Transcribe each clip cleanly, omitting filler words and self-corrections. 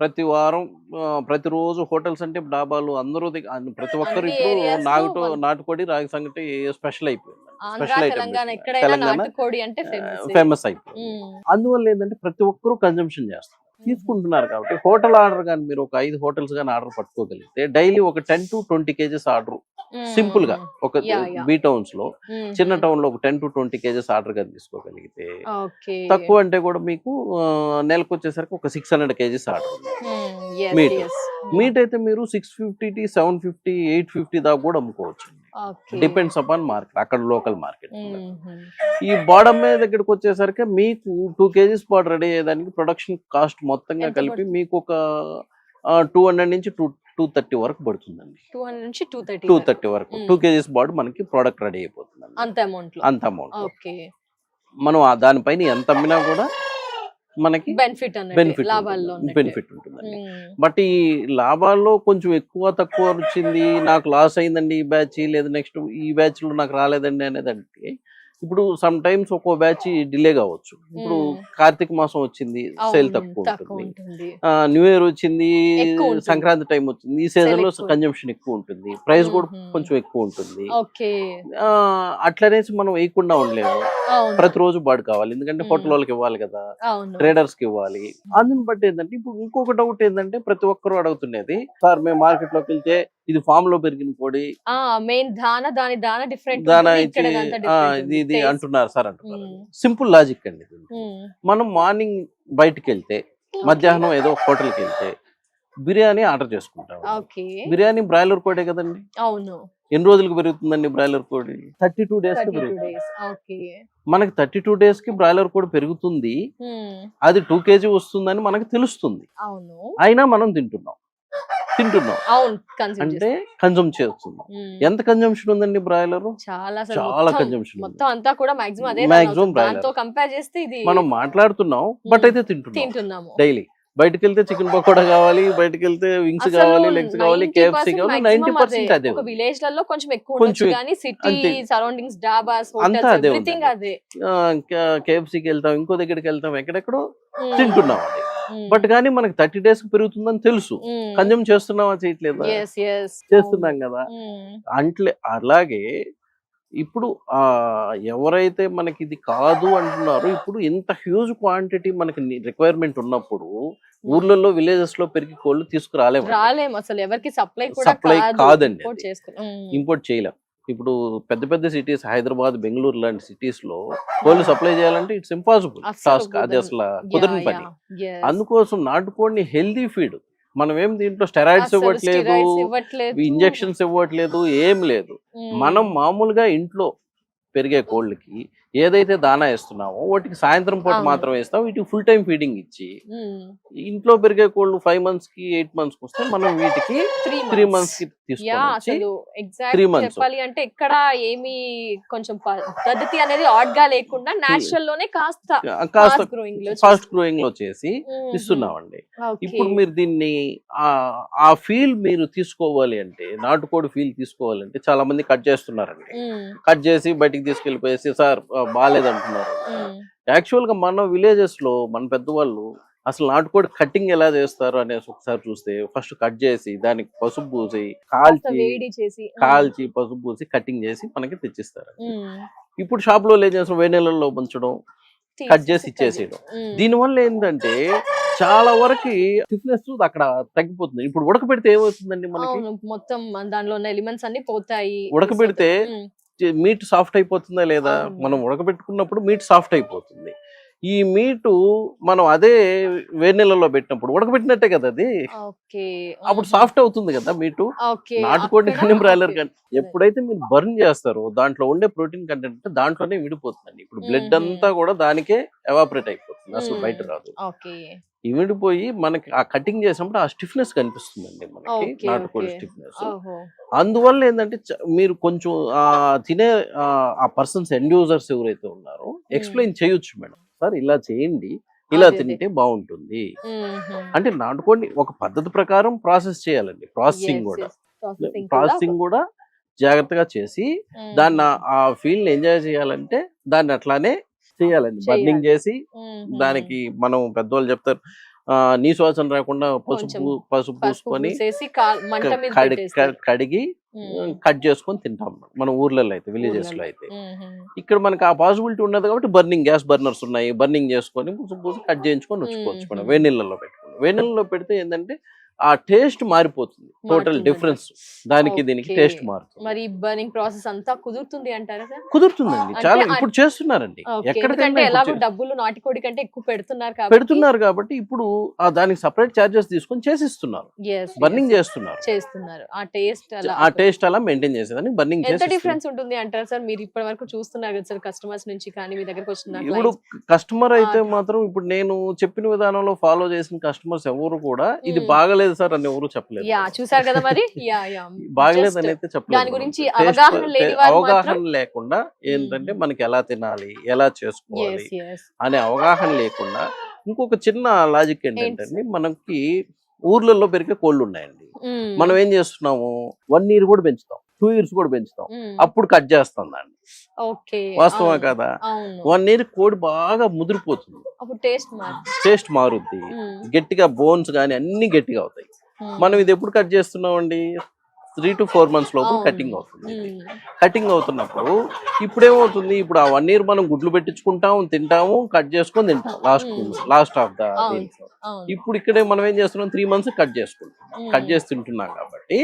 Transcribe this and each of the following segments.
ప్రతి వారం ప్రతిరోజు హోటల్స్ అంటే డాబాలు అందరూ ప్రతి ఒక్కరు అన్ని ఇప్పుడు areas లో నాటుకోడి రాగి సంగటి స్పెషల్ అయిపోయింది. ఆంధ్ర స్పెషల్ తెలంగాణ ఐటమ్ ఎక్కడైనా నాటుకోడి అంటే ఫేమస్ అయిపోయింది. అందువల్ల ఏంటంటే ప్రతి ఒక్కరూ కన్జంప్షన్ చేస్తారు, తీసుకుంటున్నారు. కాబట్టి హోటల్ ఆర్డర్ కానీ మీరు ఒక 5 హోటల్స్ కానీ ఆర్డర్ పట్టుకోగలిగితే డైలీ ఒక 10 to 20 కేజెస్ ఆర్డర్ సింపుల్ గా ఒక బీ టౌన్స్ లో, చిన్న టౌన్ లో ఒక 10 to 20 కేజెస్ ఆర్డర్ కానీ తీసుకోగలిగితే తక్కువ అంటే కూడా మీకు నెలకు వచ్చేసరికి ఒక 600 కేజీస్ ఆర్డర్ మీట్. మీట్ అయితే మీరు 650, 750, 850 దాకా కూడా అమ్ముకోవచ్చు. డిపెండ్స్ అపాన్ మార్కెట్, అక్కడ లోకల్ మార్కెట్. ఈ బాడమ్ మీద దగ్గరకు వచ్చేసరికి మీకు 2 కేజీస్ బాడ్ రెడీ అయ్యేదానికి ప్రొడక్షన్ కాస్ట్ మొత్తంగా కలిపి మీకు ఒక 200 నుంచి 230 వరకు పడుతుందండి. 200 నుంచి 230 వరకు 2 కేజీస్ బాడ్ మనకి ప్రోడక్ట్ రెడీ అయిపోతుంది. అంత అమౌంట్ మనం దానిపైన ఎంత అమ్మినా కూడా మనకి బెనిఫిట్ ఉంటుందండి. బట్ ఈ లాభాల్లో కొంచెం ఎక్కువ తక్కువ వచ్చింది, నాకు లాస్ అయిందండి ఈ బ్యాచ్, లేదా నెక్స్ట్ ఈ బ్యాచ్ లో నాకు రాలేదండి అనేది అంటే ఇప్పుడు సమ్ టైమ్స్ ఒక్కో బ్యాచ్ డిలే కావచ్చు. ఇప్పుడు కార్తీక మాసం వచ్చింది, సేల్ తక్కువ ఉంటుంది. న్యూ ఇయర్ వచ్చింది, సంక్రాంతి టైం వచ్చింది, ఈ సీజన్ లో కన్జంప్షన్ ఎక్కువ ఉంటుంది, ప్రైస్ కూడా కొంచెం ఎక్కువ ఉంటుంది. అట్లనేసి మనం వేయకుండా ఉండలేము, ప్రతిరోజు బాడు కావాలి, ఎందుకంటే హోటల్ వాళ్ళకి ఇవ్వాలి కదా, ట్రేడర్స్ కి ఇవ్వాలి. అందుని బట్టి ఏంటంటే ఇప్పుడు ఇంకొక డౌట్ ఏంటంటే ప్రతి ఒక్కరు అడుగుతున్నది, సార్ మేము మార్కెట్ లోకి వెళ్తే ఇది ఫామ్ లో పెరిగిన కోడి ఇది అంటున్నారు సార్ అంటున్నారు. సింపుల్ లాజిక్ అండి. మనం మార్నింగ్ బయటకు వెళ్తే, మధ్యాహ్నం ఏదో హోటల్కి వెళ్తే బిర్యానీ ఆర్డర్ చేసుకుంటాం. బిర్యానీ బ్రాయిలర్ కోడే కదండి. ఎన్ని రోజులకు పెరుగుతుందండి బ్రాయిలర్ కోడి? 32 days కి పెరుగుతుంది. మనకి 32 days కి బ్రాయిలర్ కోడి పెరుగుతుంది, అది 2 kg వస్తుందని మనకు తెలుస్తుంది. అయినా మనం తింటున్నాం అంటే కన్జ్యూమ్ చేస్తున్నాం. ఎంత కన్జంప్షన్ ఉందండి బ్రాయిలర్? చాలా కన్జంప్షన్. మాక్సిమం మనం మాట్లాడుతున్నాం, బట్ అయితే తింటున్నాం డైలీ. బయటకు వెళ్తే చికెన్ పకోడా కావాలి, బయటకు వెళ్తే వింగ్స్ కావాలి, లెగ్స్ కావాలి, KFC కావాలి. 90% అదే. విలేజ్ లలో కొంచెం ఎక్కువ సిటీ సరౌండింగ్స్ డాబాస్ హోటల్స్ అదే. KFCకి వెళ్తాం, ఇంకో దగ్గరికి వెళ్తాం, ఎక్కడెక్కడో తింటున్నాం అది. బట్ కానీ మనకి 30 days కి పెరుగుతుందని తెలుసు, కన్జ్యూమ్ చేస్తున్నావా చేయట్లేదా? చేస్తున్నాం కదా. అంటే అలాగే ఇప్పుడు ఎవరైతే మనకి ఇది కాదు అంటున్నారో, ఇప్పుడు ఇంత హ్యూజ్ క్వాంటిటీ మనకి రిక్వైర్మెంట్ ఉన్నప్పుడు ఊర్లలో విలేజెస్ లో పెరిగి కోళ్ళు తీసుకురాలేము అసలు. ఎవరికి సప్లై కాదండి, ఇంపోర్ట్ చేయలేం. ఇప్పుడు పెద్ద పెద్ద సిటీస్, హైదరాబాద్, బెంగళూరు లాంటి సిటీస్ లో కోళ్ళు సప్లై చేయాలంటే ఇట్స్ ఇంపాసిబుల్ టాస్క్, అది అసలు కుదరని పని. అందుకోసం నాటుకోడిని హెల్దీ ఫీడ్, మనం ఏం దీంట్లో స్టెరాయిడ్స్ ఇవ్వట్లేదు, ఇంజెక్షన్స్ ఇవ్వట్లేదు, ఏం లేదు. మనం మామూలుగా ఇంట్లో పెరిగే కోళ్ళకి ఏదైతే దానా ఇస్తున్నామో వాటికి సాయంత్రం పూట మాత్రం వేస్తాం, వీటికి ఫుల్ టైం ఫీడింగ్ ఇచ్చి, ఇంట్లో పెరిగే కోళ్ళు 5 months కి 8 months కి వస్తే మనం వీటికి 3 months కి తీసుకొని అంటే ఇక్కడ ఏమి కొంచెం పద్ధతి అనేది ఆడ్ గా లేకుండా నేచురల్ లోనే కాస్త ఫాస్ట్ గ్రోయింగ్ లో చేసి ఇస్తున్నామండి. ఇప్పుడు మీరు దీన్ని ఆ ఫీల్ మీరు తీసుకోవాలి అంటే, నాటుకోడి ఫీల్ తీసుకోవాలంటే చాలా మంది కట్ చేస్తున్నారండి. కట్ చేసి బయటికి తీసుకెళ్లిపోయేసి సార్ బాగాలేదంటున్నారు. యాక్చువల్ గా మన విలేజెస్ లో మన పెద్దవాళ్ళు అసలు నాటుకోడి కటింగ్ ఎలా చేస్తారు అనేసి ఒకసారి చూస్తే, ఫస్ట్ కట్ చేసి దానికి పసుపు పూసి కాల్చి పసుపు పూసి కటింగ్ చేసి మనకి తెచ్చిస్తారు. ఇప్పుడు షాప్ లో ఏం చేస్తాం, వేడి నీళ్ళలో ఉంచడం, కట్ చేసి ఇచ్చేసేయడం. దీనివల్ల ఏంటంటే చాలా వరకు స్టిఫ్నెస్ అక్కడ తగ్గిపోతుంది. ఇప్పుడు ఉడకబెడితే ఏమవుతుందండి, మనకి మొత్తం దానిలో ఉన్న ఎలిమెంట్స్ అన్ని పోతాయి. ఉడకబెడితే మీట్ సాఫ్ట్ అయిపోతుందా లేదా? మనం ఉడకబెట్టుకున్నప్పుడు మీట్ సాఫ్ట్ అయిపోతుంది. ఈ మీటు మనం అదే వేడి నీళ్ళలో పెట్టినప్పుడు ఉడకబెట్టినట్టే కదా అది, అప్పుడు సాఫ్ట్ అవుతుంది కదా మీటు. నాటుకోడి కానీ బ్రాయిలర్ కానీ ఎప్పుడైతే మీరు బర్న్ చేస్తారో దాంట్లో ఉండే ప్రోటీన్ కంటెంట్ దాంట్లోనే విడిపోతుందండి. ఇప్పుడు బ్లడ్ అంతా కూడా దానికే ఎవాపరేట్ అయిపోతుంది, అసలు బయట రాదు. ఇమిడిపోయి మనకి ఆ కటింగ్ చేసినప్పుడు ఆ స్టిఫ్నెస్ కనిపిస్తుందండి మనకి, నాటుకోడి స్టిఫ్నెస్. అందువల్ల ఏంటంటే మీరు కొంచెం తినే ఆ పర్సన్స్ ఎండ్ యూజర్స్ ఎవరైతే ఉన్నారో ఎక్స్ప్లెయిన్ చేయొచ్చు, మేడం సార్ ఇలా చేయండి, ఇలా తింటే బాగుంటుంది అంటే. నాటుకోడి ఒక పద్ధతి ప్రకారం ప్రాసెస్ చేయాలండి. ప్రాసెసింగ్ కూడా జాగ్రత్తగా చేసి దాన్ని ఆ ఫీల్డ్ ఎంజాయ్ చేయాలంటే దాన్ని అట్లానే చేయాలండి. బర్నింగ్ చేసి దానికి మనం పెద్దవాళ్ళు చెప్తారు నీసు వాసన రాకుండా కొంచెం పసుపు పసుపు పూసుకొని పూసేసి మంట మీద పెట్టేస్తారు. కడిగి ఉమ్, కట్ చేసుకొని తింటాం మన ఊర్లలో అయితే, విలేజెస్ లో ఊర్లలో. అయితే. ఉహుం. ఇక్కడ మనకి ఆ పాసిబిలిటీ ఉన్నది కాబట్టి బర్నింగ్ గ్యాస్ బర్నర్స్ ఉన్నాయి, బర్నింగ్ చేసుకొని పూసి కట్ చేయించుకొని ఉంచుకోవచ్చు మనం. వేడి నీళ్ళలో పెట్టుకోండి. వేడి నీళ్ళలో పెడితే ఏంటంటే ఆ టేస్ట్ మారిపోతుంది, టోటల్ మారుతుందంట. డిఫరెన్స్ దానికి దీనికి Okay. టేస్ట్ మారుతుంది. మరి బర్నింగ్ ప్రాసెస్ అంతా కుదురుతుంది అంటారా సార్? కుదురుతుందండి, అంటే చాలా ఆ- ఇప్పుడు చేస్తున్నారండి. Okay, ఎక్కడికైనా ఎందుకంటే ఇప్పుడు ఎలాగో డబ్బులు నాటుకోడి కంటే ఎక్కువ పెడుతున్నారు కాబట్టి పెడుతున్నారు కాబట్టి ఇప్పుడు దానికి సపరేట్ చార్జెస్ తీసుకొని చేసిస్తున్నారు, Yes, బర్నింగ్ yes, చేస్తున్నారు. చేస్తున్నారు. ఆ టేస్ట్ అలా ఆ టేస్ట్ అలా మెయింటైన్ చేసేదాన్ని బర్నింగ్ ఎంత చేసి. డిఫరెన్స్ ఉంటుంది అంటారు సార్? మీరు ఇప్పటి వరకు చూస్తున్నారు కదా సార్, కస్టమర్స్ నుంచి కానీ మీ దగ్గరకు వచ్చిన ఇప్పుడు కస్టమర్ అయితే మాత్రం ఇప్పుడు నేను చెప్పిన విధానంలో ఫాలో చేసిన కస్టమర్స్ ఎవరు కూడా ఇది బాగలేదు సార్ అని ఎవరు చెప్పలేదు. యా చూసారు కదా మరి. యా యా బాగలేదు అని అయితే చెప్పలేదు. దాని గురించి అవగాహన లేని వారు అవగాహన మాత్రం లేకుండా ఏంటంటే మనకి ఎలా తినాలి, ఎలా చేసుకోవాలి yes, yes. అనే అవగాహన లేకుండా ఇంకొక చిన్న లాజిక్ ఏంటంటే ఏంటి మనకి ఊర్లలో పెరిగే కోళ్ళు ఉన్నాయండి. మ్మ్. మనం ఏం చేస్తున్నాము, 1 year కూడా పెంచుతాం, 2 years కూడా పెంచుతాం, మ్మ్. అప్పుడు కట్ చేస్తాం దాన్ని. ఓకే, వాస్తవా అవును, కదా? అవును. 1 year కోడి బాగా ముదిరిపోతుంది, అప్పుడు టేస్ట్ మారుతుంది. టేస్ట్ మారుద్ది, గట్టిగా బోన్స్ కానీ అన్ని గట్టిగా అవుతాయి. మనం ఇది ఎప్పుడు కట్ చేస్తున్నాం అండి, 3 to 4 months లోపు అవును. కటింగ్ అవుతుంది. కటింగ్ అవుతున్నప్పుడు ఇప్పుడు ఏమవుతుంది, ఇప్పుడు ఆ 1 year మనం గుడ్లు పెట్టించుకుంటాం, తింటాము, కట్ చేసుకొని తింటాం లాస్ట్ ఆఫ్ ద అవును, అవును. ఇప్పుడు ఇక్కడే మనం ఏం చేస్తున్నాం, 3 months కట్ చేసుకుంటాం, కట్ చేసి తింటున్నాం. కాబట్టి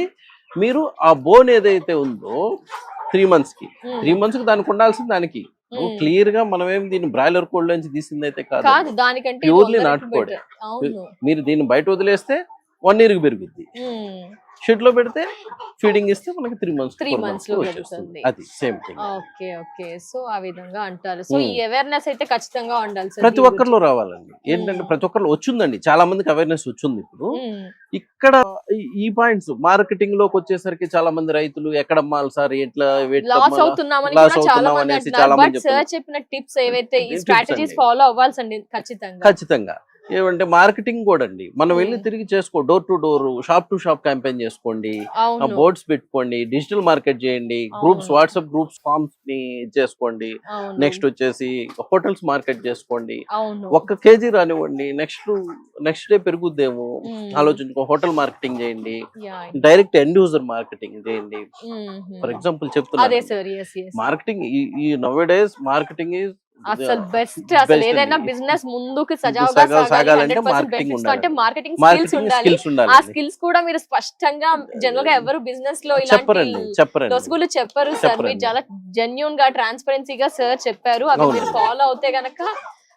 మీరు ఆ బోన్ ఏదైతే ఉందో 3 months కి 3 months కి దానికి ఉండాల్సింది దానికి క్లియర్ గా మనం ఏం దీన్ని బ్రాయిలర్ కోడ్ నుంచి తీసింది అయితే కాదు, కాదు, దానికంటే ప్యూర్లీ ఇది నాటుకోడి. better. అవును. మీరు దీన్ని బయట వదిలేస్తే 1 year కి పెరుగుద్ది, మ్మ్. షెడ్ లో పెడితే ఫీడింగ్ ఇస్తే మనకి 3 months 3 months లో వచ్చేస్తుంది. పెరుగుతుంది. అది same thing. Okay, okay. So ఆ విధంగా అంటారు. సో ఈ అవేర్నెస్ అయితే ఖచ్చితంగా ఉండాలి సార్. ప్రతి ఒక్కరిలో రావాలండి. ఏంటంటే ప్రతి ఒక్కరిలో వచ్చిందండి, చాలా మందికి అవేర్నెస్ వచ్చింది. ఇప్పుడు ఇక్కడ ఈ పాయింట్స్ మార్కెటింగ్ లోకి వచ్చేసరికి చాలా మంది రైతులు ఎక్కడ అమ్మాలి సార్, ఎట్లా లాస్ అవుతున్నామని లాస్ కూడా చాలా అవుతున్నాం మంది అనేసి అంటున్నారు. చాలా మంది బట్ సార్ చెప్పిన టిప్స్ ఏవైతే ఈ Tips స్ట్రాటజీస్ అండి. ఫాలో అవ్వాల్సింది ఖచ్చితంగా. ఖచ్చితంగా. ఏమంటే మార్కెటింగ్ కూడా అండి, మనం వెళ్ళి తిరిగి చేసుకో, door to door, shop to shop campaign చేసుకోండి, అవును, బోర్డ్స్ పెట్టుకోండి, డిజిటల్ మార్కెట్ చేయండి, గ్రూప్స్, అవును. వాట్సాప్ గ్రూప్స్, ఫార్మ్స్ ని చేసుకోండి. అవును, నెక్స్ట్ వచ్చేసి హోటల్స్ మార్కెట్ చేసుకోండి. అవును. 1 kg రానివ్వండి, నెక్స్ట్ డే పెరుగుద్దేమో ఆలోచించుకో, హోటల్ మార్కెటింగ్ చేయండి, yeah, direct end user marketing చేయండి. ఫర్ ఎగ్జాంపుల్ అదే చెప్తున్నా, సార్. Yes, yes. మార్కెటింగ్ ఈ నవ్ డేస్ మార్కెటింగ్ ఈజ్ అసలు బెస్ట్. అసలు ఏదైనా బిజినెస్ ముందుకు సజావుగా సాగాలంటే 100% మార్కెటింగ్ benefits తో అంటే మార్కెటింగ్ స్కిల్స్ మార్కెటింగ్ ఉండాలి. స్కిల్స్ ఉండాలి. ఆ స్కిల్స్ కూడా మీరు స్పష్టంగా జనరల్ గా ఎవరు బిజినెస్ లో చెప్పరండి, ఇలాంటి లొసుగులు చెప్పరు సార్. మీరు చెప్పరండి. చాలా జెన్యూన్ గా ట్రాన్స్పరెన్సీగా సార్ చెప్పారు. అవి మీరు ఫాలో అవుతే గనక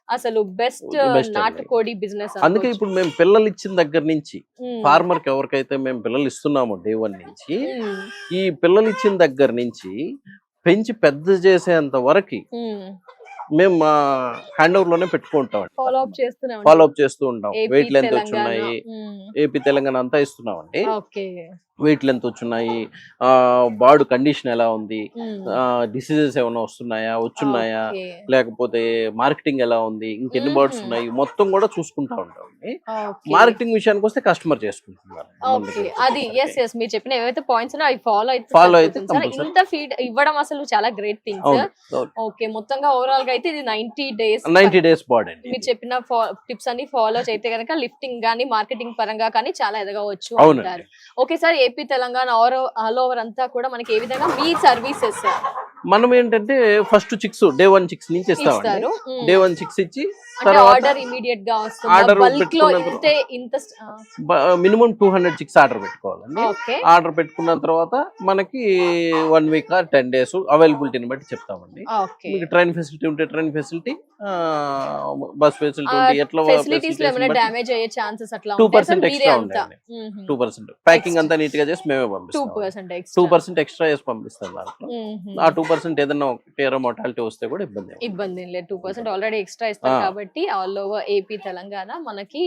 అసలు బెస్ట్ Best నాటుకోడి బిజినెస్. అందుకే ఇప్పుడు మేము పిల్లలు ఇచ్చిన దగ్గర నుంచి ఫార్మర్ కి ఎవరికైతే మేము పిల్లలు ఇస్తున్నామో డే 1 నుంచి, ఈ పిల్లలు ఇచ్చిన దగ్గర నుంచి పెంచి పెద్ద చేసేంత వరకు మేము మా హ్యాండ్ ఓవర్ లోనే పెట్టుకుంటాం, ఫాలో అప్ చేస్తున్నాం. ఫాలో అప్ చేస్తూ ఉంటాం. వెయిట్ లెంత్ వచ్చున్నాయి, ఏపీ తెలంగాణ అంతా ఇస్తున్నామండి. ఓకే, వెయిట్ లెంత్ వచ్చున్నాయి, బాడీ కండిషన్ ఎలా ఉంది, డిసీజెస్ ఏమైనా వచ్చున్నాయా, లేకపోతే మార్కెటింగ్ ఎలా ఉంది, ఇంకెన్ని బర్డ్స్ ఉన్నాయి, మొత్తం కూడా చూసుకుంటా ఉంటామండి. మార్కెటింగ్ విషయానికి వస్తే కస్టమర్ చేసుకుంటున్నారు. ఓకే, అది ఎస్ ఎస్ మీరు చెప్పిన ఏవైతే పాయింట్స్ ఉన్నాయో అవి ఫాలో అయితే ఇంత ఫీడ్ ఇవ్వడం అసలు చాలా గ్రేట్ థింగ్. ఓకే, మొత్తంగా ఓవరాల్ గా అయితే ఇది 90 days బాడీ అండి. మీరు చెప్పిన టిప్స్ అన్ని ఫాలో అయితే కనుక లిఫ్టింగ్ గానీ మార్కెటింగ్ పరంగా కానీ చాలా ఎదగవచ్చు అంటారు. Okay sir, AP Telangana all over అంతా కూడా మనకి ఏ విధంగా మీ సర్వీసెస్ మనం ఏంటంటే ఫస్ట్ చిక్స్ డే 1 చిక్స్ నుంచి ఇస్తామండి. డే 1 చిక్స్ ఇచ్చి ఆర్డర్ ఇమీడియట్ గా వస్తుంది. బల్క్ లో ఇంత మినిమం 200 చిక్స్ ఆర్డర్ పెట్టుకోవాలండి. ఆర్డర్ పెట్టుకున్న తర్వాత మనకి 1 week or 10 days అవైలబిలిటీని బట్టి చెప్తామండి. మీకు ట్రైన్ ఫెసిలిటీ ఉంటే ట్రైన్ ఫెసిలిటీ, బస్ ఫెసిలిటీ ఉంటే ఎట్లా ఫెసిలిటీస్ లో ఏమైనా డ్యామేజ్ అయ్యే ఛాన్సెస్ అట్లా 2% ఎక్స్ట్రా ఉండండి. 2% ప్యాకింగ్ అంతా నీట్ గా చేసి మేమే పంపిస్తాం. 2% ఎక్స్ట్రా చేసి పంపిస్తాం. దాంట్లో ఆ 2% ఏదైనా పేరు మోటాలిటీ వస్తే కూడా ఇబ్బంది లేదు. 2% ఆల్రెడీ ఎక్స్ట్రా ఇస్తారు కాబట్టి ఆల్ ఓవర్ ఏపీ తెలంగాణ మనకి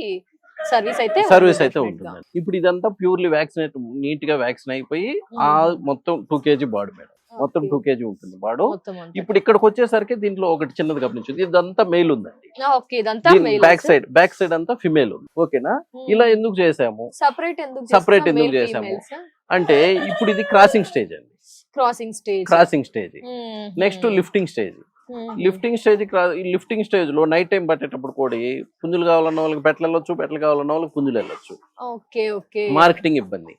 సర్వీస్ అయితే ఉంటుంది. ఇప్పుడు ఇదంతా ప్యూర్లీ వ్యాక్సినేట్, నీట్ గా వ్యాక్సిన్ అయిపోయి ఆ మొత్తం 2 kg బాడీ మేడం, మొత్తం 2 kg ఉంటుంది బాడు. ఇప్పుడు ఇక్కడికి వచ్చేసరికి దీంట్లో ఒకటి చిన్నది గమనించింది, ఇదంతా మెయిల్ ఉందండి. బ్యాక్ సైడ్ అంతా ఫిమేల్ ఉంది. ఓకేనా, ఇలా ఎందుకు చేసాము, సపరేట్ ఎందుకు చేసాము అంటే ఇప్పుడు ఇది క్రాసింగ్ స్టేజ్ అండి. Crossing stage next lifting stage. Lifting stage లో నైట్ టైం పట్టేటప్పుడు కూడా పుంజులు కావాలన్న వాళ్ళకి పెట్టలు కావాలన్న వాళ్ళకి పుంజులు వెళ్ళొచ్చు. Okay okay. మార్కెటింగ్ ఇబ్బంది.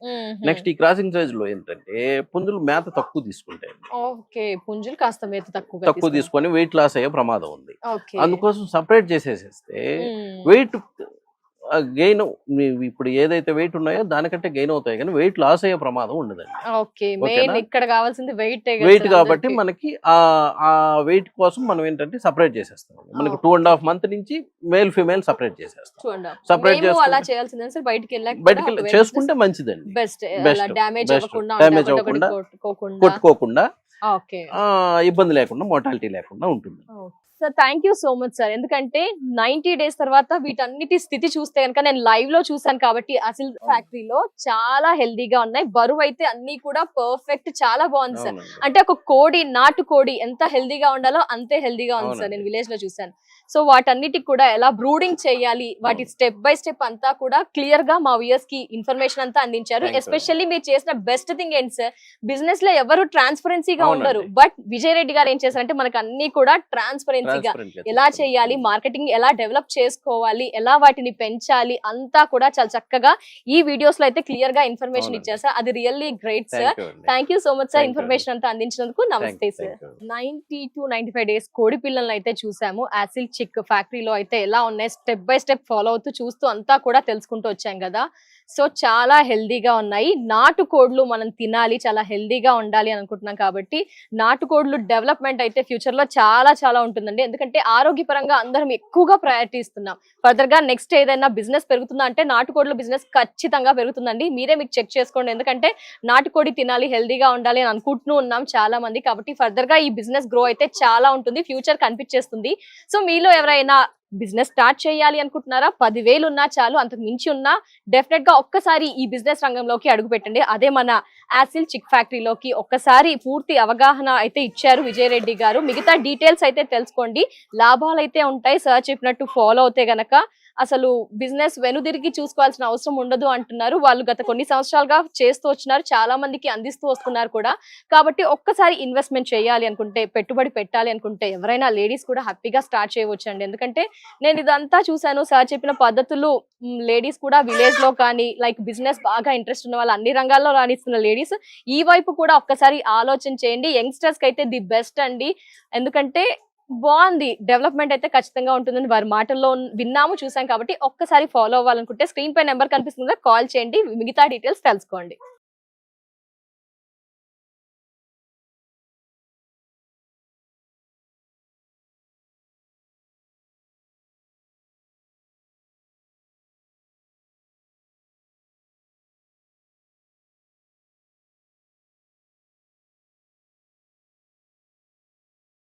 నెక్స్ట్ ఈ క్రాసింగ్ స్టేజ్ లో ఏంటంటే పుంజులు మేత తక్కువ తీసుకుంటాయి. ఓకే, పుంజులు కాస్త మేత తక్కువ తీసుకొని వెయిట్ లాస్ అయ్యే ప్రమాదం ఉంది. ఓకే. అందుకోసం సపరేట్ చేసేసేస్తే వెయిట్ గెయిన్ ఇప్పుడు ఏదైతే వెయిట్ ఉన్నాయో దానికంటే గెయిన్ అవుతాయి కానీ వెయిట్ లాస్ అయ్యే ప్రమాదం ఉండదండి. ఓకే, మెయిన్ ఇక్కడ కావాల్సింది వెయిట్ కాబట్టి మనకి ఆ వెయిట్ కోసం మనం ఏంటంటే సపరేట్ చేసేస్తాం. మనకి 2.5 months నుంచి మేల్ ఫీమేల్ సపరేట్ చేసేస్తాం. సపరేట్ బయటికి చేసుకుంటే మంచిదండి. బెస్ట్, డ్యామేజ్ అవ్వకుండా కొట్టుకోకుండా ఇబ్బంది లేకుండా మోర్టాలిటీ లేకుండా ఉంటుంది. Sir thank you so much sir. ఎందుకంటే 90 days తర్వాత వీటన్నిటి స్థితి చూస్తే కనుక నేను లైవ్ లో చూసాను కాబట్టి అసిల్ ఫ్యాక్టరీలో చాలా హెల్దీగా ఉన్నాయి. బరువు అయితే అన్ని కూడా పర్ఫెక్ట్, చాలా బాగుంది సార్. అంటే ఒక కోడి, నాటు కోడి ఎంత హెల్దీగా ఉండాలో అంతే హెల్దీగా ఉంది సార్. నేను విలేజ్ లో చూసాను. సో వాటన్నిటికి కూడా ఎలా బ్రూడింగ్ చేయాలి, వాటి స్టెప్ బై స్టెప్ అంతా కూడా క్లియర్ గా మా వ్యూయర్స్ కి ఇన్ఫర్మేషన్ అంతా అందించారు. ఎస్పెషల్లీ మీరు చేసిన బెస్ట్ థింగ్ ఏంటి సార్, బిజినెస్ లో ఎవరు ట్రాన్స్పరెన్సీగా ఉండరు, బట్ విజయ్ రెడ్డి గారు ఏం చేశారంటే మనకు అన్ని కూడా ట్రాన్స్పరెన్సీగా ఎలా చేయాలి, మార్కెటింగ్ ఎలా డెవలప్ చేసుకోవాలి, ఎలా వాటిని పెంచాలి అంతా కూడా చాలా చక్కగా ఈ వీడియోస్ లో అయితే క్లియర్ గా ఇన్ఫర్మేషన్ ఇచ్చారు సార్. అది really great sir. Thank you so much sir information అంతా అందించినందుకు. నమస్తే సార్. 90 to 95 days కోడి పిల్లలను అయితే చూసాము. యాసిల్ చిక్ ఫ్యాక్టరీలో అయితే ఎలా ఉన్నాయి స్టెప్ బై స్టెప్ ఫాలో అవుతూ చూస్తూ అంతా కూడా తెలుసుకుంటూ వచ్చాం కదా. సో చాలా హెల్దీగా ఉన్నాయి. నాటుకోడ్లు మనం తినాలి, చాలా హెల్దీగా ఉండాలి అని అనుకుంటున్నాం కాబట్టి నాటుకోడ్లు డెవలప్మెంట్ అయితే ఫ్యూచర్ లో చాలా చాలా ఉంటుందండి. ఎందుకంటే ఆరోగ్యపరంగా అందరం ఎక్కువగా ప్రయారిటీ ఇస్తున్నాం. ఫర్దర్ గా నెక్స్ట్ ఏదైనా బిజినెస్ పెరుగుతుందా అంటే నాటుకోడ్ల బిజినెస్ ఖచ్చితంగా పెరుగుతుందండి. మీరే మీకు చెక్ చేసుకోండి. ఎందుకంటే నాటుకోడి తినాలి, హెల్దీగా ఉండాలి అని అనుకుంటూ ఉన్నాం చాలా మంది. కాబట్టి ఫర్దర్ గా ఈ బిజినెస్ గ్రో అయితే చాలా ఉంటుంది, ఫ్యూచర్ కనిపించేస్తుంది. సో మీలో ఎవరైనా బిజినెస్ స్టార్ట్ చేయాలి అనుకుంటున్నారా, 10,000 ఉన్నా చాలు, అంతకు మించి ఉన్నా డెఫినెట్ గా ఒక్కసారి ఈ బిజినెస్ రంగంలోకి అడుగు పెట్టండి. అదే మన యాసిల్ చిక్ ఫ్యాక్టరీలోకి ఒక్కసారి పూర్తి అవగాహన అయితే ఇచ్చారు విజయ్ రెడ్డి గారు. మిగతా డీటెయిల్స్ అయితే తెలుసుకోండి. లాభాలు అయితే ఉంటాయి, సార్ చెప్పినట్టు ఫాలో అవుతే గనక అసలు బిజినెస్ వెనుదిరిగి చూసుకోవాల్సిన అవసరం ఉండదు అంటున్నారు. వాళ్ళు గత కొన్ని సంవత్సరాలుగా చేస్తూ వచ్చినారు, చాలా మందికి అందిస్తూ వస్తున్నారు కూడా. కాబట్టి ఒక్కసారి ఇన్వెస్ట్మెంట్ చేయాలి అనుకుంటే, పెట్టుబడి పెట్టాలి అనుకుంటే ఎవరైనా లేడీస్ కూడా హ్యాపీగా స్టార్ట్ చేయవచ్చు అండి. ఎందుకంటే నేను ఇదంతా చూసాను, సార్ చెప్పిన పద్ధతులు లేడీస్ కూడా విలేజ్ లో కానీ లైక్ బిజినెస్ బాగా ఇంట్రెస్ట్ ఉన్న వాళ్ళు, అన్ని రంగాల్లో రాణిస్తున్న లేడీస్ ఈ వైపు కూడా ఒక్కసారి ఆలోచన చేయండి. యంగ్స్టర్స్ కి అయితే ది బెస్ట్ అండి. ఎందుకంటే బాగుంది, డెవలప్మెంట్ అయితే ఖచ్చితంగా ఉంటుందని వారి మాటల్లో విన్నాము, చూసాం. కాబట్టి ఒక్కసారి ఫాలో అవ్వాలనుకుంటే స్క్రీన్ పై నెంబర్ కనిపిస్తుంది, కాల్ చేయండి, మిగతా డీటెయిల్స్ తెలుసుకోండి.